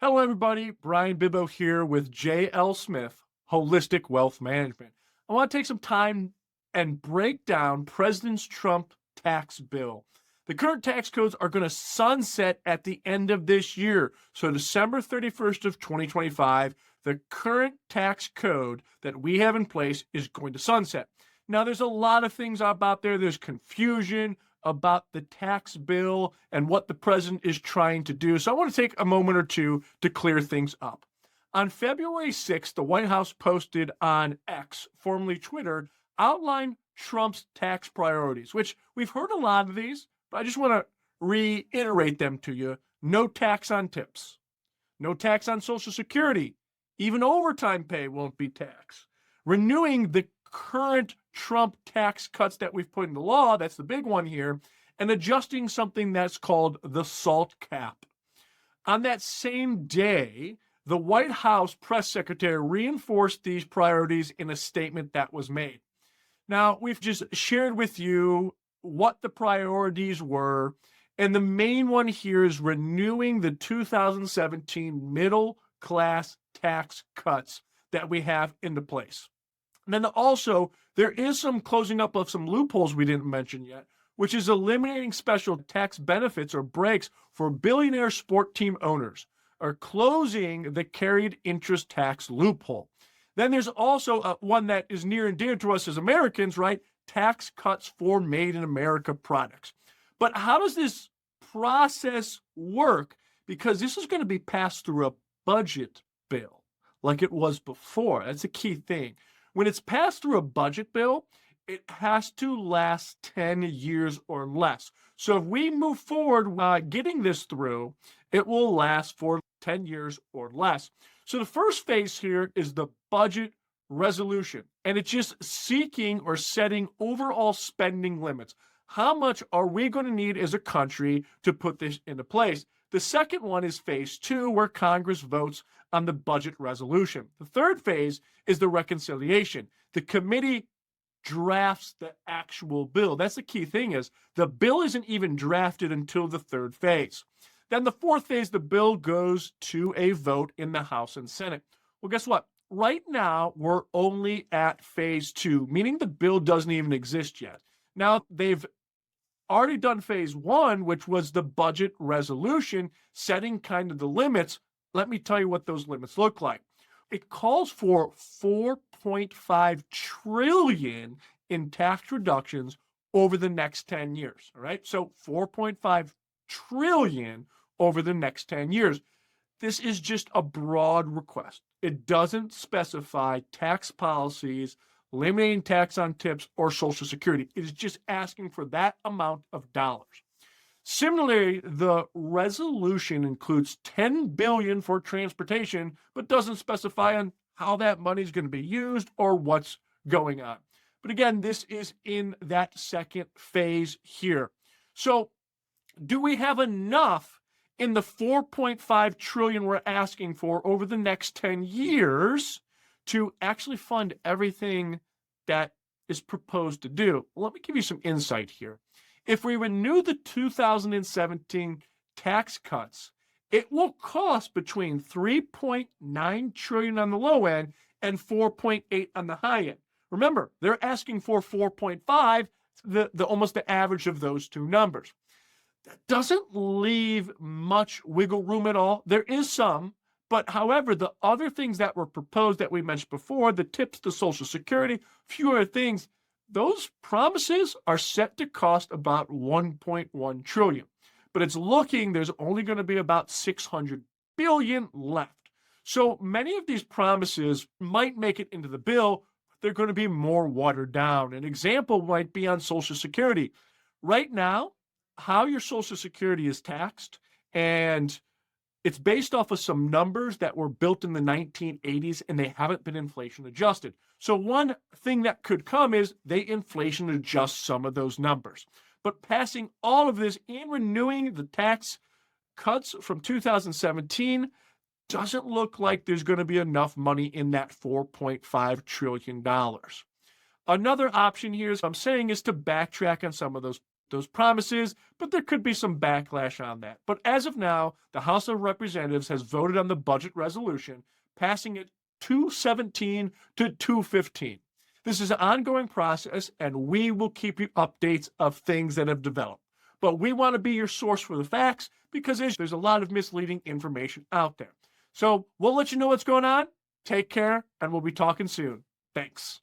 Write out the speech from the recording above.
Hello, everybody. Brian Bibbo here with JL Smith, Holistic Wealth Management. I want to take some time and break down President Trump's tax bill. The current tax codes are going to sunset at the end of this year. So December 31st of 2025, the current tax code that we have in place is going to sunset. Now, there's a lot of things about there. There's confusion about the tax bill and what the president is trying to do. So I want to take a moment or two to clear things up. On February 6th, the White House posted on X, formerly Twitter, outlined Trump's tax priorities, which we've heard a lot of these, but I just want to reiterate them to you. No tax on tips, no tax on Social Security, even overtime pay won't be taxed. Renewing the current Trump tax cuts that we've put into law, that's the big one here, and adjusting something that's called the SALT cap. On that same day, the White House press secretary reinforced these priorities in a statement that was made. Now, we've just shared with you what the priorities were, and the main one here is renewing the 2017 middle class tax cuts that we have into place. And then also, there is some closing up of some loopholes we didn't mention yet, which is eliminating special tax benefits or breaks for billionaire sport team owners, or closing the carried interest tax loophole. Then there's also one that is near and dear to us as Americans, right? Tax cuts for made in America products. But how does this process work? Because this is going to be passed through a budget bill like it was before. That's a key thing. When it's passed through a budget bill, it has to last 10 years or less. So if we move forward getting this through, it will last for 10 years or less. So the first phase here is the budget resolution, and it's just seeking or setting overall spending limits. How much are we going to need as a country to put this into place? The second one is phase two, where Congress votes on the budget resolution. The third phase is the reconciliation. The committee drafts the actual bill. That's the key thing, is the bill isn't even drafted until the third phase. Then the fourth phase, the bill goes to a vote in the House and Senate. Well, guess what? Right now, we're only at phase two, meaning the bill doesn't even exist yet. Now, they've already done phase one, which was the budget resolution, setting kind of the limits. Let me tell you what those limits look like. It calls for 4.5 trillion in tax reductions over the next 10 years. All right. So 4.5 trillion over the next 10 years. This is just a broad request. It doesn't specify tax policies, eliminating tax on tips, or Social Security. It is just asking for that amount of dollars. Similarly, the resolution includes $10 billion for transportation, but doesn't specify on how that money is going to be used or what's going on. But again, this is in that second phase here. So do we have enough in the 4.5 trillion we're asking for over the next 10 years to actually fund everything that is proposed to do? Well, let me give you some insight here. If we renew the 2017 tax cuts, it will cost between 3.9 trillion on the low end and 4.8 on the high end. Remember, they're asking for 4.5, almost the average of those two numbers. That doesn't leave much wiggle room at all. There is some. But however, the other things that were proposed that we mentioned before, the tips to Social Security, few other things, those promises are set to cost about 1.1 trillion. But it's looking, there's only going to be about 600 billion left. So many of these promises might make it into the bill, but they're going to be more watered down. An example might be on Social Security. Right now, how your Social Security is taxed, and it's based off of some numbers that were built in the 1980s, and they haven't been inflation adjusted. So one thing that could come is they inflation adjust some of those numbers. But passing all of this and renewing the tax cuts from 2017 doesn't look like there's going to be enough money in that $4.5 trillion. Another option here, as I'm saying, is to backtrack on some of those those promises, but there could be some backlash on that. But as of now, the House of Representatives has voted on the budget resolution, passing it 217 to 215. This is an ongoing process, and we will keep you updates of things that have developed. But we want to be your source for the facts because there's a lot of misleading information out there. So we'll let you know what's going on. Take care, and we'll be talking soon. Thanks.